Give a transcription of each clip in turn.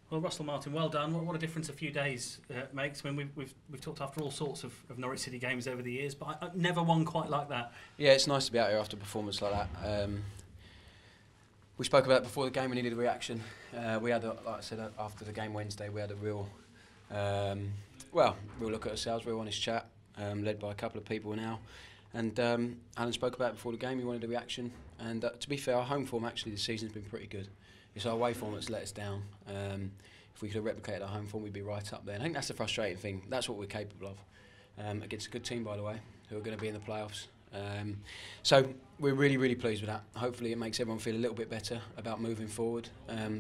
Well, Russell Martin, well done. What a difference a few days makes. I mean, we've talked after all sorts of Norwich City games over the years, but I've never won quite like that. Yeah, it's nice to be out here after a performance like that. We spoke about it before the game. We needed a reaction. We had, like I said, after the game Wednesday, we had a real look at ourselves, real honest chat, led by a couple of people now. And Alan spoke about it before the game. He wanted a reaction. And to be fair, our home form actually this season's been pretty good. It's our away form that's let us down. If we could have replicated our home form, we'd be right up there. And I think that's the frustrating thing. That's what we're capable of. Against a good team, by the way, who are going to be in the playoffs. So we're really, really pleased with that. Hopefully it makes everyone feel a little bit better about moving forward.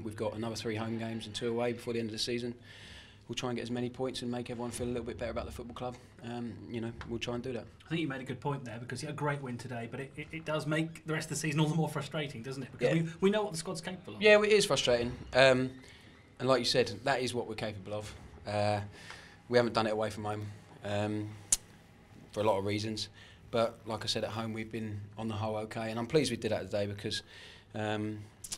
We've got another 3 home games and 2 away before the end of the season. We'll try and get as many points and make everyone feel a little bit better about the football club. We'll try and do that. I think you made a good point there, because you had a great win today, but it does make the rest of the season all the more frustrating, doesn't it? Because we know what the squad's capable of. Yeah, it is frustrating. And like you said, that is what we're capable of. We haven't done it away from home for a lot of reasons. But like I said, at home we've been on the whole okay. And I'm pleased we did that today, because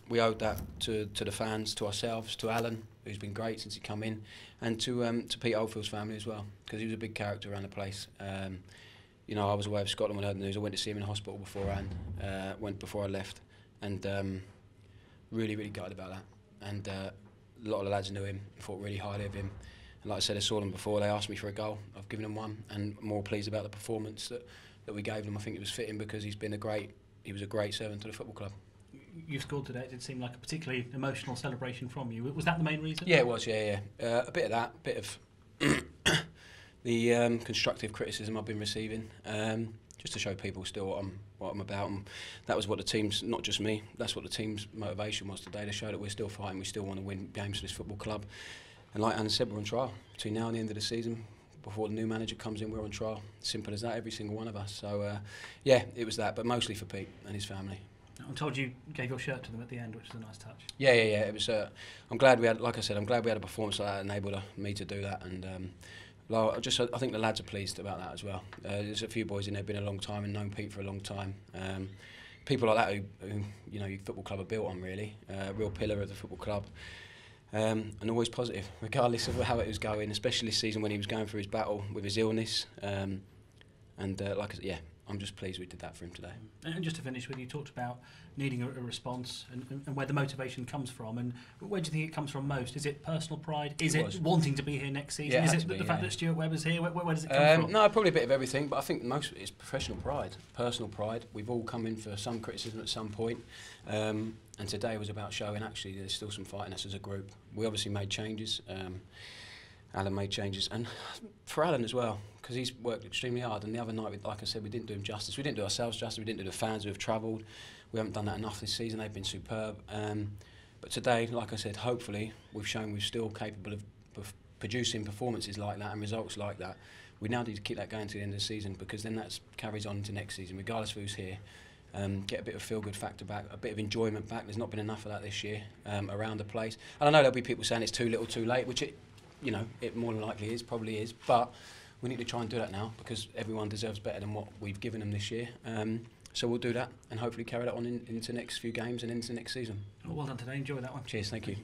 we owed that to the fans, to ourselves, to Alan, who's been great since he come in, and to Pete Oldfield's family as well, because he was a big character around the place. I was away with Scotland when I heard the news. I went to see him in hospital beforehand, before I left, and really, really gutted about that. And a lot of the lads knew him, thought really highly of him. And like I said, I saw them before. They asked me for a goal. I've given them one, and I'm more pleased about the performance that we gave them. I think it was fitting, because he was a great servant to the football club. You scored today. It did seem like a particularly emotional celebration from you. Was that the main reason? Yeah, it was. Yeah. A bit of that, a bit of the constructive criticism I've been receiving, just to show people still what I'm about. And that was what the team's, not just me, that's what the team's motivation was today, to show that we're still fighting, we still want to win games for this football club. And like Anna said, we're on trial. Between now and the end of the season, before the new manager comes in, we're on trial. Simple as that, every single one of us. So, it was that, but mostly for Pete and his family. I'm told you gave your shirt to them at the end, which is a nice touch. Yeah. It was. I'm glad we had, like I said, I'm glad we had a performance like that enabled me to do that. And I think the lads are pleased about that as well. There's a few boys in there been a long time and known Pete for a long time. People like that who your football club are built on, really. A real pillar of the football club. And always positive, regardless of how it was going, especially this season when he was going through his battle with his illness. Like I said, I'm just pleased we did that for him today. And just to finish with, you talked about needing a response and where the motivation comes from. And where do you think it comes from most? Is it personal pride? Is it wanting to be here next season? Yeah, is it the fact that Stuart Webber's here? Where does it come from? No, probably a bit of everything, but I think most of it is professional pride, personal pride. We've all come in for some criticism at some point. And today was about showing actually there's still some fight in us as a group. We obviously made changes. Alan made changes, and for Alan as well, because he's worked extremely hard. And the other night, like I said, we didn't do him justice. We didn't do ourselves justice. We didn't do the fans who have travelled. We haven't done that enough this season. They've been superb. But today, like I said, hopefully we've shown we're still capable of producing performances like that and results like that. We now need to keep that going to the end of the season, because then that carries on into next season, regardless of who's here. Get a bit of feel-good factor back, a bit of enjoyment back. There's not been enough of that this year around the place. And I know there'll be people saying it's too little, too late, which it more than likely is, probably is. But we need to try and do that now, because everyone deserves better than what we've given them this year. So we'll do that and hopefully carry that on into the next few games and into next season. Well done today. Enjoy that one. Cheers. Thank you.